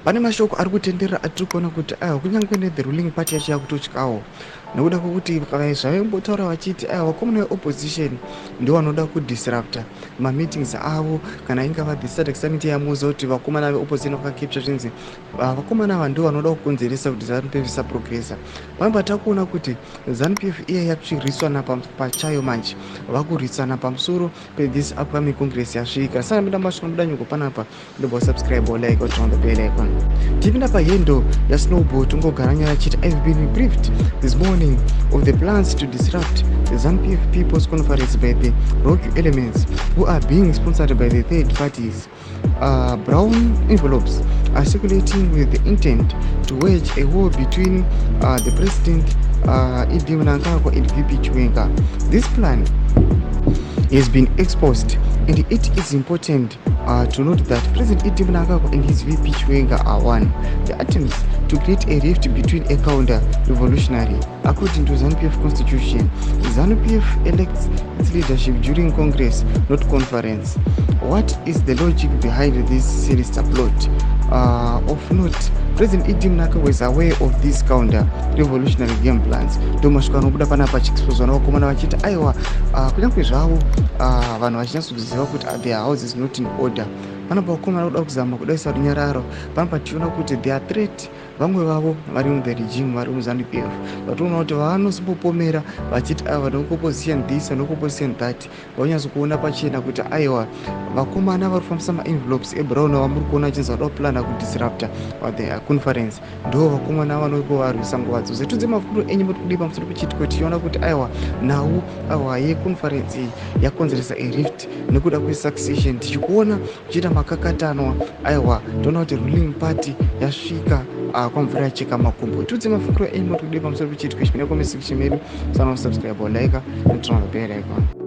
pane mashoko ari kutenderera atiri kuona kuti kunyange ne the ruling party yacho yakutotyawo nekuda kwokuti zvavembotaura vachiti vakomana veopposition ndo vanoda kudisrupta mameetings avo kana ingava the SADC summit yamuza kuti vakomana veopposition vakakepcha zvinzi vakomana ava ndo vanoda kukonzeresa kuti ZANU PF isaprogressa. Pamba takuona kuti ZANU PF iya yakuchiriswana pachayo manje vakurisana pamusoro this upcoming congress yasvika. Saka mida masvika muda nyuko panapa ndobva subscribe or like or turn on the bell icon. Tipinda pahendo yaSnowball tongogara nyaya chiti I've been briefed this morning of the plans to disrupt the ZANU PF People's Conference by the rogue elements who are being sponsored by the third parties. Brown envelopes are circulating with the intent to wage a war between the president Idi Mnangagwa and VP Chiwenga. This plan has been exposed, and it is important to note that President Idi Mnangagwa and his VP Chiwenga are one. The attempts to create a rift between a counter-revolutionary. According to ZANU PF Constitution, ZANU PF elects its leadership during Congress, not conference. What is the logic behind this sinister plot? Of note, President Idi Mnangagwa is aware of these counter-revolutionary game plans. Ndomasvika nobuda panapa chiexposwa navakomana vachiti aiwa kunyange zvavo vanhu vachinyatskuziva kuti their house is not in order. Panapa vakomana voda kuzama kudaisa runyararo. Panapa tichiona kuti their threat vamwe vavo vari the regime vari muZANU PF vatoona kuti vaanozimbopomera vachiti aiwa no opposition this no opposition that vanyatsokuona pachena kuti aiwa vakomana vari kufambisa maenvelopes ebrown vamuri kuona vachinzi vada kuplana kudisrupta the conference ndo vakomana vanoiko varwisa nguva dzose. Tudze mafuro enyu muri kudi pamusoro pechitiko tichiona kuti aiwa nhau aiwa yeconference iyi yakonzeresa arift nekuda kwesuccession tichikuona kuchiita makakatanwa aiwa toona kuti ruling party yasvika kwamvura yacheka makumbo. Tudze mafuro enyu muri kudi pamusoro pechitiko chipinda comment section medu. Sana subscribe or like and turn on the bell icon.